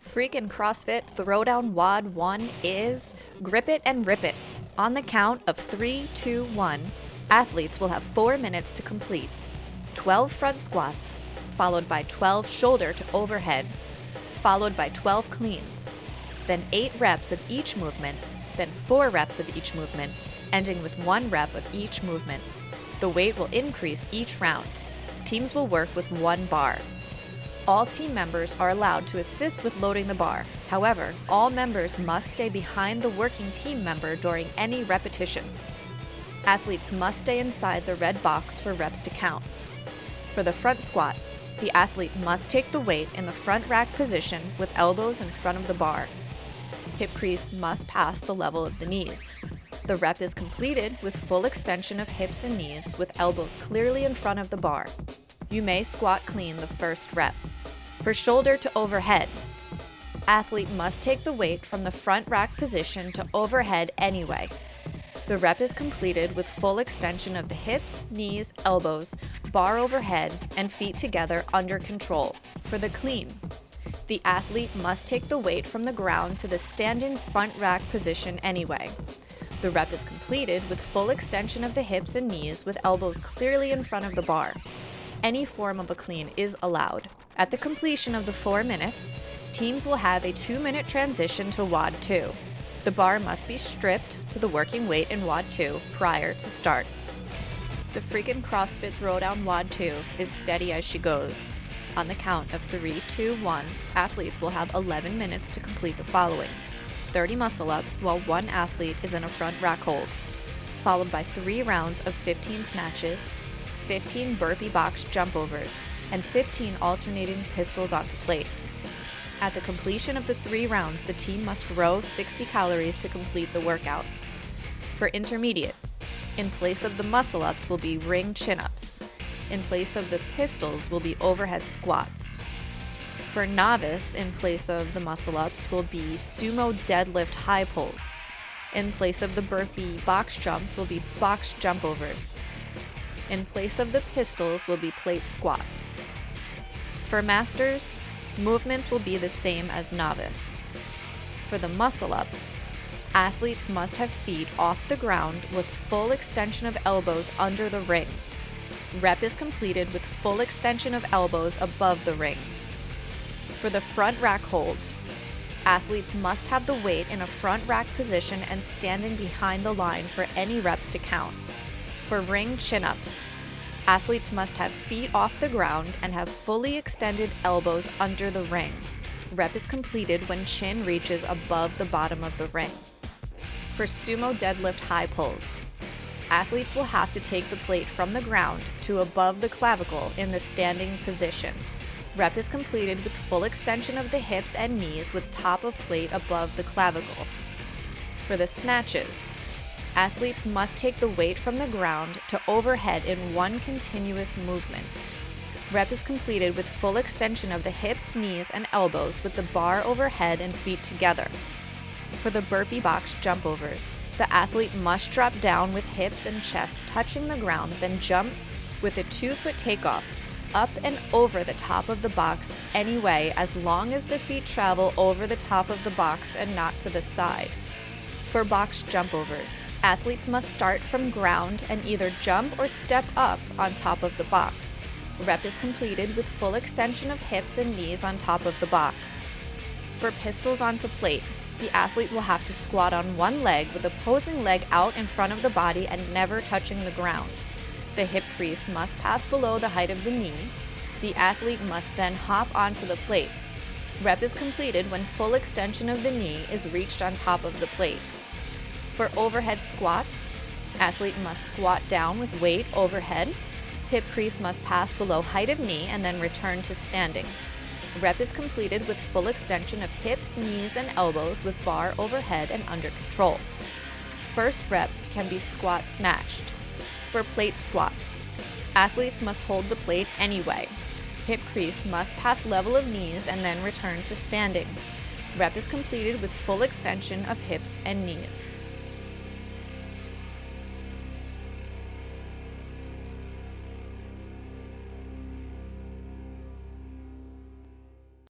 Freakin CrossFit Throwdown WOD 1 is grip it and rip it. On the count of 3, 2, 1, athletes will have 4 minutes to complete 12 front squats, followed by 12 shoulder to overhead, followed by 12 cleans, then 8 reps of each movement, then 4 reps of each movement, ending with 1 rep of each movement. The weight will increase each round. Teams will work with 1 bar. All team members are allowed to assist with loading the bar. However, all members must stay behind the working team member during any repetitions. Athletes must stay inside the red box for reps to count. For the front squat, the athlete must take the weight in the front rack position with elbows in front of the bar. Hip crease must pass the level of the knees. The rep is completed with full extension of hips and knees with elbows clearly in front of the bar. You may squat clean the first rep. For shoulder to overhead, athlete must take the weight from the front rack position to overhead anyway. The rep is completed with full extension of the hips, knees, elbows, bar overhead, and feet together under control. For the clean, the athlete must take the weight from the ground to the standing front rack position anyway. The rep is completed with full extension of the hips and knees with elbows clearly in front of the bar. Any form of a clean is allowed. At the completion of the 4 minutes, teams will have a 2-minute transition to WOD 2. The bar must be stripped to the working weight in WOD 2 prior to start. The Freakin CrossFit Throwdown WOD 2 is steady as she goes. On the count of 3, 2, 1, athletes will have 11 minutes to complete the following: 30 muscle-ups while 1 athlete is in a front rack hold, followed by 3 rounds of 15 snatches, 15 burpee box jump overs, and 15 alternating pistols onto plate. At the completion of the 3 rounds, the team must row 60 calories to complete the workout. For intermediate, in place of the muscle-ups will be ring chin-ups. In place of the pistols will be overhead squats. For novice, in place of the muscle-ups will be sumo deadlift high pulls. In place of the burpee box jumps will be box jump overs. In place of the pistols will be plate squats. For masters, movements will be the same as novice. For the muscle-ups, athletes must have feet off the ground with full extension of elbows under the rings. Rep is completed with full extension of elbows above the rings. For the front rack holds, athletes must have the weight in a front rack position and standing behind the line for any reps to count. For ring chin-ups, athletes must have feet off the ground and have fully extended elbows under the ring. Rep is completed when chin reaches above the bottom of the ring. For sumo deadlift high pulls, athletes will have to take the plate from the ground to above the clavicle in the standing position. Rep is completed with full extension of the hips and knees with top of plate above the clavicle. For the snatches, athletes must take the weight from the ground to overhead in one continuous movement. Rep is completed with full extension of the hips, knees, and elbows with the bar overhead and feet together. For the burpee box jump overs, the athlete must drop down with hips and chest touching the ground, then jump with a 2-foot takeoff up and over the top of the box anyway, as long as the feet travel over the top of the box and not to the side. For box jump overs, athletes must start from ground and either jump or step up on top of the box. Rep is completed with full extension of hips and knees on top of the box. For pistols onto plate, the athlete will have to squat on one leg with opposing leg out in front of the body and never touching the ground. The hip crease must pass below the height of the knee. The athlete must then hop onto the plate. Rep is completed when full extension of the knee is reached on top of the plate. For overhead squats, athlete must squat down with weight overhead. Hip crease must pass below height of knee and then return to standing. Rep is completed with full extension of hips, knees, and elbows with bar overhead and under control. First rep can be squat snatched. For plate squats, athletes must hold the plate anyway. Hip crease must pass level of knees and then return to standing. Rep is completed with full extension of hips and knees.